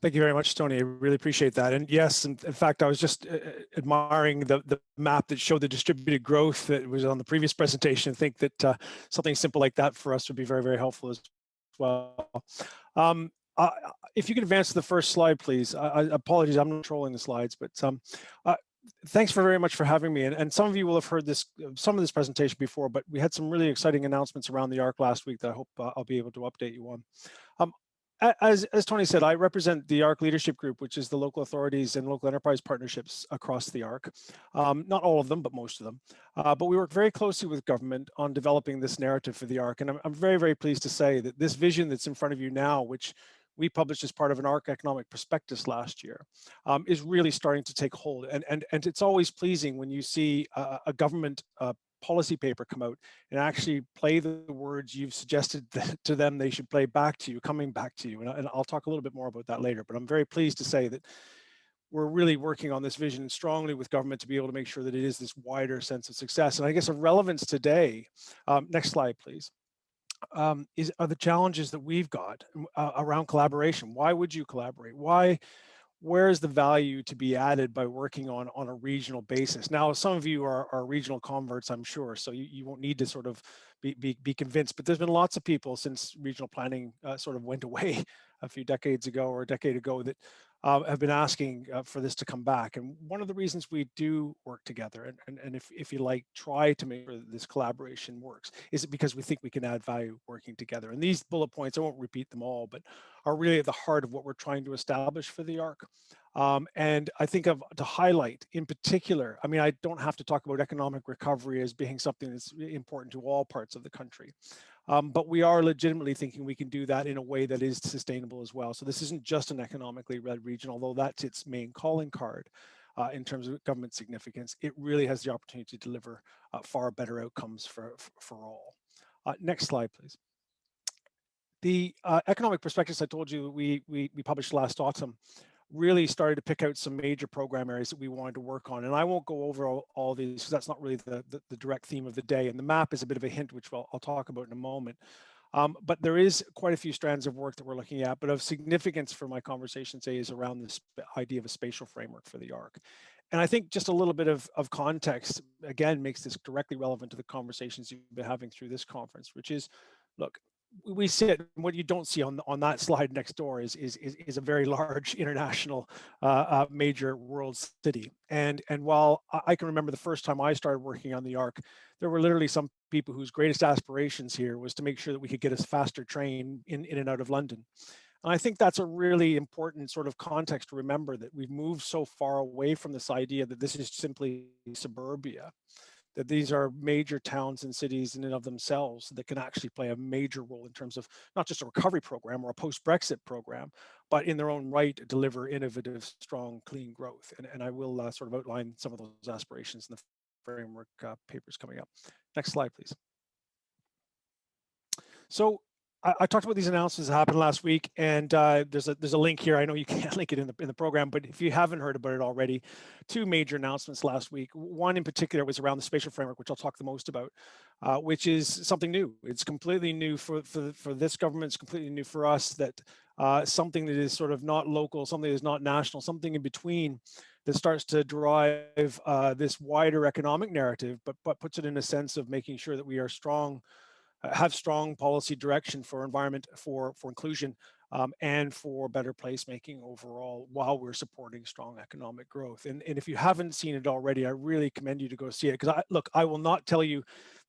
Thank you very much, Tony. I really appreciate that. And yes, in fact, I was just admiring the map that showed the distributed growth that was on the previous presentation. I think that something simple like that for us would be very, very helpful as well. If you could advance to the first slide, please. Apologies, I'm not trolling the slides, but thanks very much for having me. And some of you will have heard some of this presentation before, but we had some really exciting announcements around the ARC last week that I hope I'll be able to update you on. As Tony said, I represent the ARC Leadership Group, which is the local authorities and local enterprise partnerships across the ARC. Not all of them, but most of them. But we work very closely with government on developing this narrative for the ARC. And I'm very, very pleased to say that this vision that's in front of you now, which we published as part of an ARC economic prospectus last year, is really starting to take hold. And it's always pleasing when you see a government policy paper come out and actually play the words you've suggested to them they should play back to you, coming back to you. And I'll talk a little bit more about that later, but I'm very pleased to say that we're really working on this vision strongly with government to be able to make sure that it is this wider sense of success. And I guess of relevance today, next slide, please, are the challenges that we've got around collaboration. Why would you collaborate? Where is the value to be added by working on a regional basis? Now, some of you are regional converts, I'm sure, so you won't need to sort of be convinced, but there's been lots of people since regional planning sort of went away a few decades ago or a decade ago that have been asking for this to come back. And one of the reasons we do work together, and if you like, try to make sure that this collaboration works, is because we think we can add value working together. And these bullet points, I won't repeat them all, but are really at the heart of what we're trying to establish for the ARC. And I think to highlight in particular, I mean, I don't have to talk about economic recovery as being something that's important to all parts of the country. But we are legitimately thinking we can do that in a way that is sustainable as well. So this isn't just an economically led region, although that's its main calling card in terms of government significance. It really has the opportunity to deliver far better outcomes for all. Next slide, please. The economic prospectus I told you we published last autumn really started to pick out some major program areas that we wanted to work on. And I won't go over all these because that's not really the direct theme of the day. And the map is a bit of a hint, which I'll talk about in a moment. But there is quite a few strands of work that we're looking at, but of significance for my conversation today is around this idea of a spatial framework for the ARC. And I think just a little bit of context, again, makes this directly relevant to the conversations you've been having through this conference, which is, look, we sit, what you don't see on that slide next door is a very large international major world city. And while I can remember the first time I started working on the ARC, there were literally some people whose greatest aspirations here was to make sure that we could get a faster train in and out of London. And I think that's a really important sort of context to remember, that we've moved so far away from this idea that this is simply suburbia, that these are major towns and cities in and of themselves that can actually play a major role in terms of not just a recovery program or a post-Brexit program, but in their own right deliver innovative, strong, clean growth. And I will sort of outline some of those aspirations in the framework papers coming up. Next slide, please. So I talked about these announcements that happened last week, and there's a link here. I know you can't link it in the program, but if you haven't heard about it already, two major announcements last week. One in particular was around the spatial framework, which I'll talk the most about, which is something new. It's completely new for this government. It's completely new for us. That something that is sort of not local, something that is not national, something in between, that starts to drive this wider economic narrative, but puts it in a sense of making sure that we are strong. Have strong policy direction for environment, for inclusion, and for better placemaking overall, while we're supporting strong economic growth. And if you haven't seen it already, I really commend you to go see it. Because I will not tell you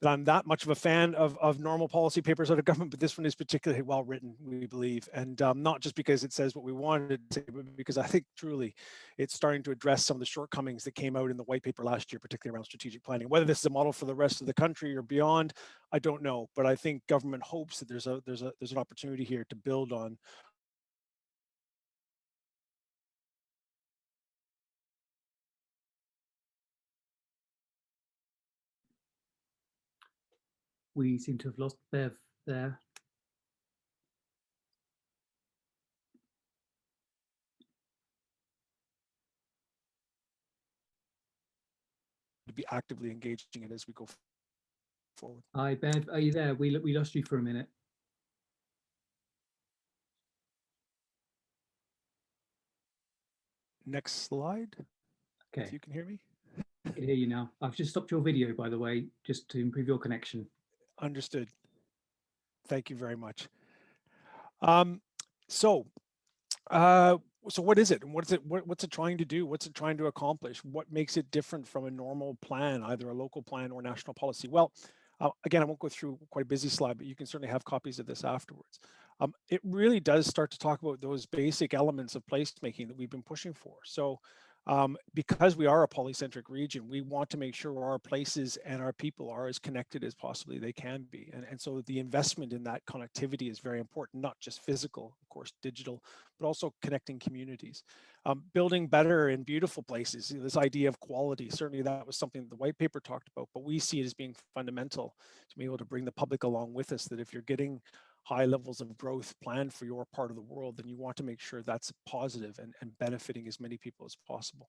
that I'm that much of a fan of normal policy papers out of government, but this one is particularly well written, we believe. And not just because it says what we wanted to say, but because I think truly it's starting to address some of the shortcomings that came out in the white paper last year, particularly around strategic planning. Whether this is a model for the rest of the country or beyond, I don't know. But I think government hopes that there's an opportunity here to build on We seem to have lost Bev there. to be actively engaging it as we go forward. Hi, Bev, are you there? We lost you for a minute. next slide, Okay, if you can hear me. I can hear you now. I've just stopped your video, by the way, just to improve your connection. Understood. Thank you very much. Um, so, uh, so what is it, and what's it trying to do? What's it trying to accomplish? What makes it different from a normal plan, either a local plan or national policy? Well, again, I won't go through quite a busy slide, but you can certainly have copies of this afterwards. It really does start to talk about those basic elements of placemaking that we've been pushing for. So because we are a polycentric region, we want to make sure our places and our people are as connected as possibly they can be. And so the investment in that connectivity is very important, not just physical, of course, digital, but also connecting communities. Building better and beautiful places, this idea of quality, certainly that was something that the white paper talked about, but we see it as being fundamental to be able to bring the public along with us, that if you're getting high levels of growth planned for your part of the world, then you want to make sure that's positive and benefiting as many people as possible.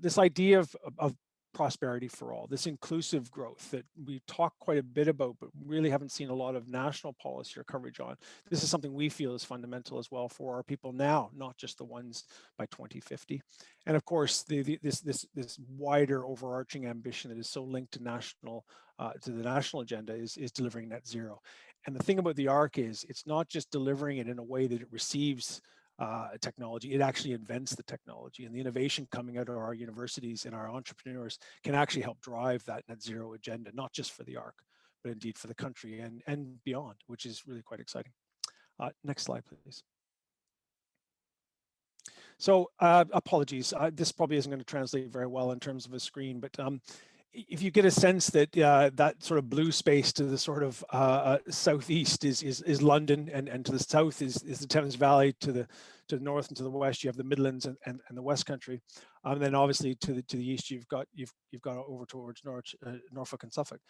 This idea of prosperity for all, this inclusive growth that we talk quite a bit about, but really haven't seen a lot of national policy or coverage on. This is something we feel is fundamental as well for our people now, not just the ones by 2050. And of course, this wider overarching ambition that is so linked to the national agenda is delivering net zero. And the thing about the ARC is it's not just delivering it in a way that it receives technology, it actually invents the technology, and the innovation coming out of our universities and our entrepreneurs can actually help drive that net zero agenda, not just for the ARC, but indeed for the country and beyond, which is really quite exciting. Next slide, please. So apologies, this probably isn't going to translate very well in terms of a screen, but if you get a sense that that sort of blue space to the sort of southeast is London, and to the south is the Thames Valley, to the north and to the west you have the Midlands and the West Country, and then obviously to the east you've got over towards Norfolk and Suffolk.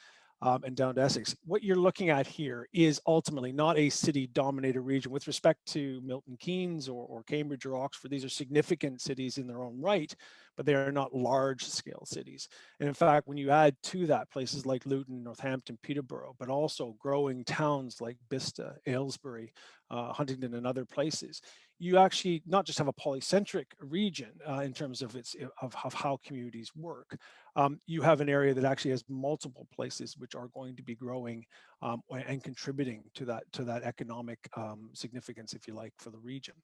And down to Essex. What you're looking at here is ultimately not a city-dominated region. With respect to Milton Keynes or Cambridge or Oxford, these are significant cities in their own right, but they are not large-scale cities. And in fact, when you add to that places like Luton, Northampton, Peterborough, but also growing towns like Bicester, Aylesbury, Huntingdon, and other places, you actually not just have a polycentric region in terms of how communities work. You have an area that actually has multiple places which are going to be growing and contributing to that economic significance, if you like, for the region.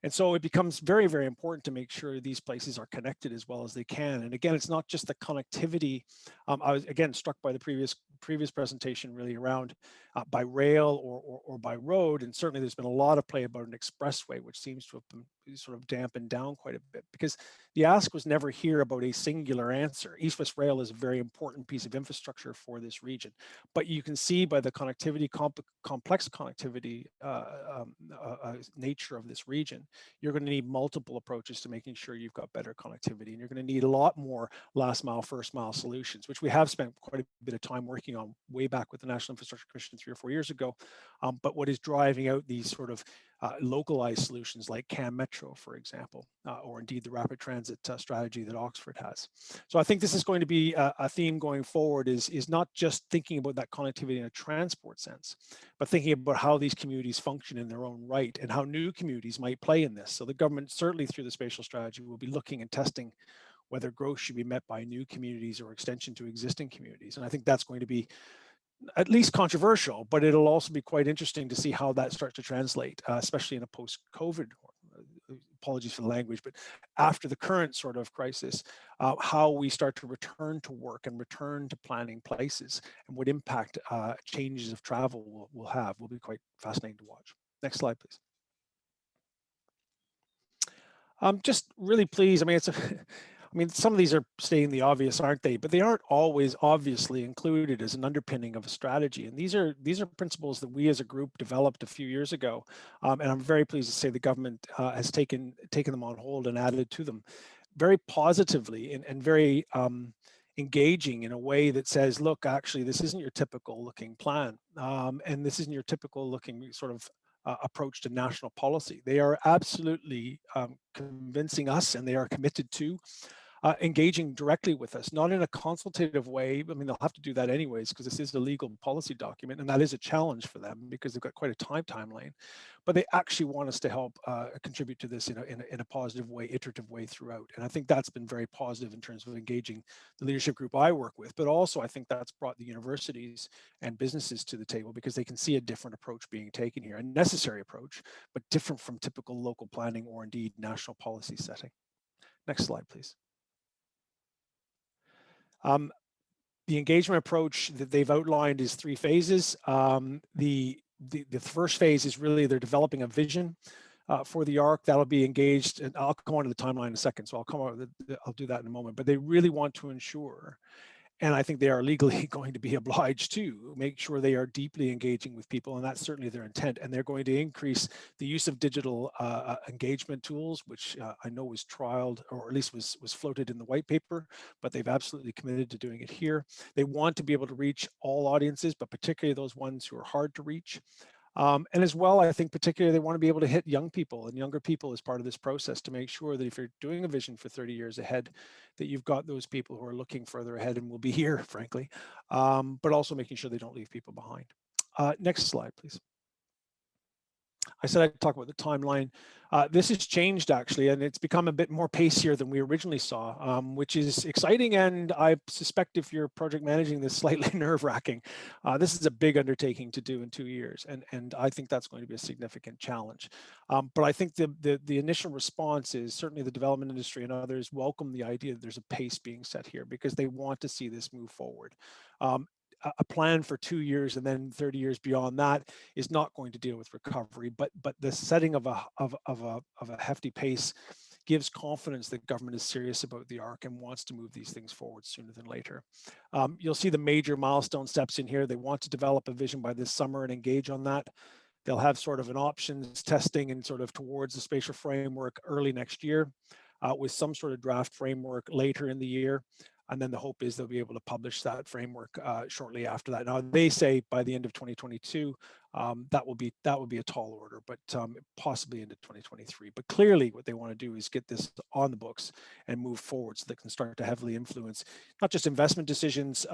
And so it becomes very, very important to make sure these places are connected as well as they can. And again, it's not just the connectivity. I was again struck by the previous presentation really around by rail or by road. And certainly there's been a lot of play about an expressway, which seems to have been sort of dampened down quite a bit, because the ask was never here about a singular answer. East-West Rail is a very important piece of infrastructure for this region. But you can see by the connectivity, complex connectivity nature of this region, you're going to need multiple approaches to making sure you've got better connectivity. And you're going to need a lot more last mile, first mile solutions, which we have spent quite a bit of time working on way back with the National Infrastructure Commission 3 or 4 years ago. But what is driving out these sort of localized solutions like CAM Metro, for example, or indeed the rapid transit strategy that Oxford has. So I think this is going to be a theme going forward, is not just thinking about that connectivity in a transport sense, but thinking about how these communities function in their own right and how new communities might play in this. So the government, certainly through the spatial strategy, will be looking and testing whether growth should be met by new communities or extension to existing communities. And I think that's going to be at least controversial, but it'll also be quite interesting to see how that starts to translate, especially in a post-COVID, apologies for the language, but after the current sort of crisis, how we start to return to work and return to planning places, and what impact changes of travel will have will be quite fascinating to watch. Next slide, please. I'm just really pleased. I mean, I mean, some of these are stating the obvious, aren't they? But they aren't always obviously included as an underpinning of a strategy. And these are principles that we as a group developed a few years ago. And I'm very pleased to say the government has taken them on hold and added to them very positively and very engaging in a way that says, look, actually, this isn't your typical looking plan. And this isn't your typical looking sort of approach to national policy. They are absolutely convincing us, and they are committed to engaging directly with us, not in a consultative way. I mean, they'll have to do that anyways, because this is a legal policy document, and that is a challenge for them because they've got quite a timeline. But they actually want us to help contribute to this in a positive way, iterative way throughout. And I think that's been very positive in terms of engaging the leadership group I work with. But also, I think that's brought the universities and businesses to the table because they can see a different approach being taken here, a necessary approach, but different from typical local planning or indeed national policy setting. Next slide, please. The engagement approach that they've outlined is 3 phases. The first phase is really they're developing a vision for the ARC that'll be engaged, and I'll come on to the timeline in a second, so I'll do that in a moment. But they really want to ensure, and I think they are legally going to be obliged to make sure they are deeply engaging with people, and that's certainly their intent. And they're going to increase the use of digital engagement tools, which I know was trialed, or at least was floated in the white paper, but they've absolutely committed to doing it here. They want to be able to reach all audiences, but particularly those ones who are hard to reach. And as well, I think particularly they want to be able to hit young people and younger people as part of this process to make sure that if you're doing a vision for 30 years ahead, that you've got those people who are looking further ahead and will be here, frankly, but also making sure they don't leave people behind. Next slide, please. I said I'd talk about the timeline. This has changed actually, and it's become a bit more pacier than we originally saw, which is exciting. And I suspect if you're project managing this, slightly nerve-wracking. This is a big undertaking to do in 2 years, and I think that's going to be a significant challenge. But I think the initial response is certainly the development industry and others welcome the idea that there's a pace being set here because they want to see this move forward. A plan for 2 years and then 30 years beyond that is not going to deal with recovery, but the setting of a hefty pace gives confidence that government is serious about the ARC and wants to move these things forward sooner than later. You'll see the major milestone steps in here. They want to develop a vision by this summer and engage on that. They'll have sort of an options testing and sort of towards the spatial framework early next year, with some sort of draft framework later in the year. And then the hope is they'll be able to publish that framework shortly after that. Now they say by the end of 2022, that will be a tall order, but possibly into 2023. But clearly, what they want to do is get this on the books and move forward so they can start to heavily influence not just investment decisions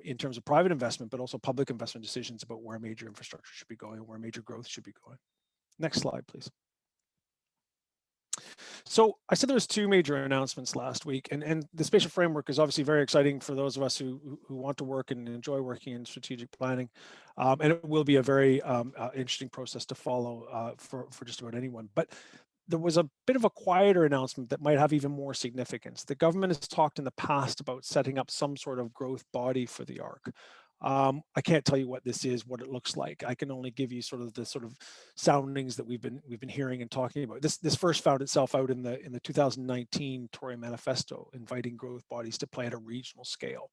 in terms of private investment, but also public investment decisions about where major infrastructure should be going, where major growth should be going. Next slide, please. So I said there was 2 major announcements last week, and the spatial framework is obviously very exciting for those of us who want to work and enjoy working in strategic planning, and it will be a very interesting process to follow for just about anyone. But there was a bit of a quieter announcement that might have even more significance. The government has talked in the past about setting up some sort of growth body for the ARC. I can't tell you what this is, what it looks like. I can only give you sort of the soundings that we've been hearing and talking about. This first found itself out in the 2019 Tory manifesto, inviting growth bodies to play at a regional scale.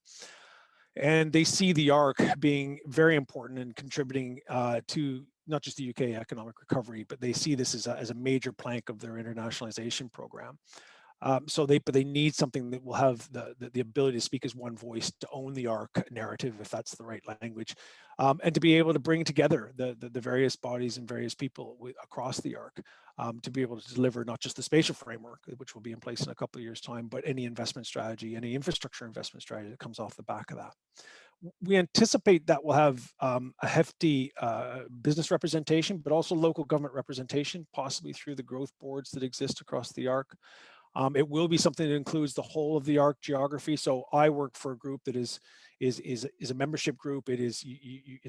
And they see the ARC being very important in contributing to not just the UK economic recovery, but they see this as a major plank of their internationalization program. But they need something that will have the ability to speak as one voice, to own the ARC narrative, if that's the right language, and to be able to bring together the various bodies and various people across the ARC to be able to deliver not just the spatial framework, which will be in place in a couple of years' time, but any investment strategy, any infrastructure investment strategy that comes off the back of that. We anticipate that will have a hefty business representation, but also local government representation, possibly through the growth boards that exist across the ARC. It will be something that includes the whole of the ARC geography. So I work for a group that is a membership group. It's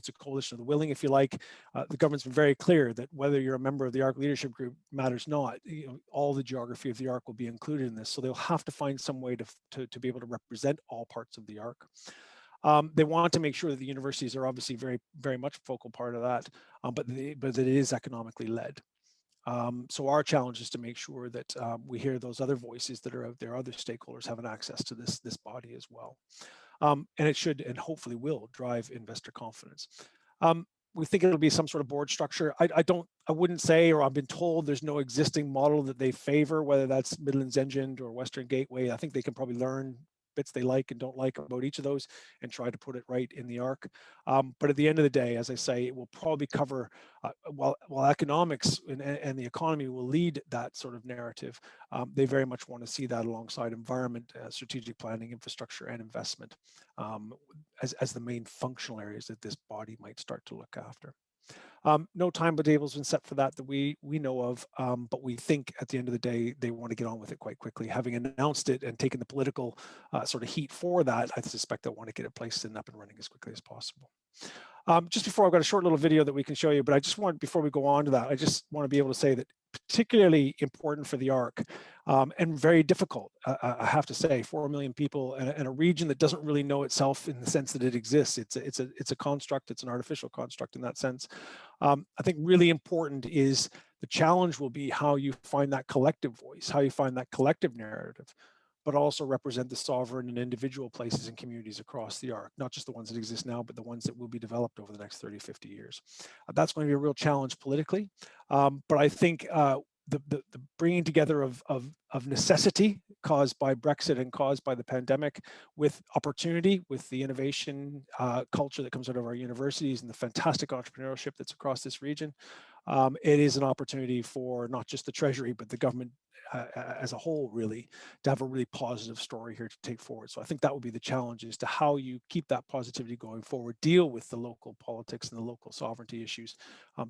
a coalition of the willing, if you like. The government's been very clear that whether you're a member of the ARC leadership group matters not. All the geography of the ARC will be included in this. So they'll have to find some way to be able to represent all parts of the ARC. They want to make sure that the universities are obviously very, very much a focal part of that, but that it is economically led. So our challenge is to make sure that we hear those other voices that are out there, other stakeholders having access to this body as well. And it should and hopefully will drive investor confidence. We think it'll be some sort of board structure. I wouldn't say, or I've been told there's no existing model that they favor, whether that's Midlands Engine or Western Gateway. I think they can probably learn bits they like and don't like about each of those and try to put it right in the arc. But at the end of the day, as I say, it will probably cover, while economics and the economy will lead that sort of narrative, they very much want to see that alongside environment, strategic planning, infrastructure, and investment as the main functional areas that this body might start to look after. No timetable has been set for that we know of, but we think at the end of the day, they want to get on with it quite quickly. Having announced it and taken the political sort of heat for that, I suspect they'll want to get it placed and up and running as quickly as possible. Just before, I've got a short little video that we can show you, but I just want, before we go on to that, I just want to be able to say that particularly important for the ARC, and very difficult, I have to say, 4 million people in a region that doesn't really know itself in the sense that it exists. It's a construct, it's an artificial construct in that sense. I think really important is the challenge will be how you find that collective voice, how you find that collective narrative, but also represent the sovereign and individual places and communities across the ARC, not just the ones that exist now, but the ones that will be developed over the next 30, 50 years. That's going to be a real challenge politically, but I think the bringing together of necessity caused by Brexit and caused by the pandemic with opportunity, with the innovation culture that comes out of our universities and the fantastic entrepreneurship that's across this region, it is an opportunity for not just the Treasury, but the government as a whole, really, to have a really positive story here to take forward. So I think that will be the challenge, as to how you keep that positivity going forward, deal with the local politics and the local sovereignty issues,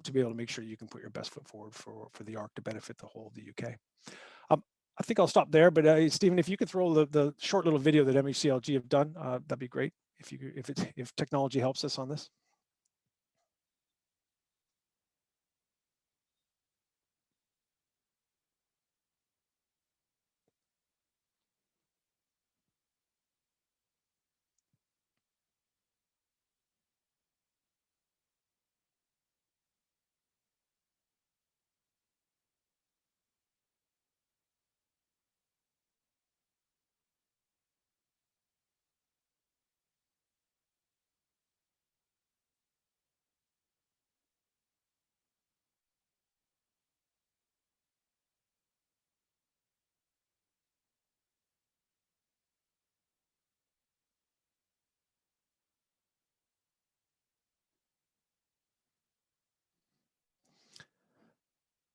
to be able to make sure you can put your best foot forward for the ARC to benefit the whole of the UK. I think I'll stop there, but Stephen, if you could throw the short little video that MHCLG have done, that'd be great, if technology helps us on this.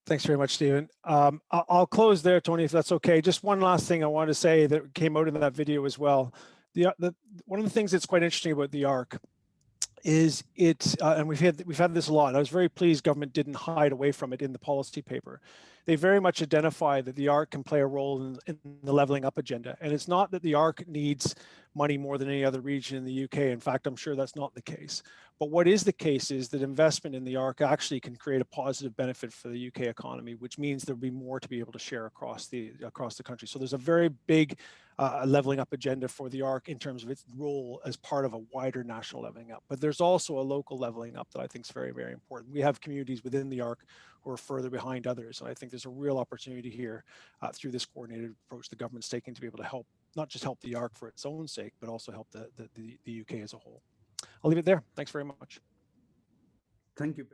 Thanks very much, Stephen. I'll close there, Tony, if that's okay. Just one last thing I want to say that came out in that video as well. One of the things that's quite interesting about the ARC is and we've had this a lot. I was very pleased government didn't hide away from it in the policy paper. They very much identify that the ARC can play a role in the leveling up agenda. And it's not that the ARC needs money more than any other region in the UK. In fact, I'm sure that's not the case. But what is the case is that investment in the ARC actually can create a positive benefit for the UK economy, which means there'll be more to be able to share across the country. So there's a very big leveling up agenda for the ARC in terms of its role as part of a wider national leveling up. But there's also a local leveling up that I think is very, very important. We have communities within the ARC who are further behind others. And I think there's a real opportunity here through this coordinated approach the government's taking to be able to help, not just help the ARC for its own sake, but also help the UK as a whole. I'll leave it there. Thanks very much. Thank you.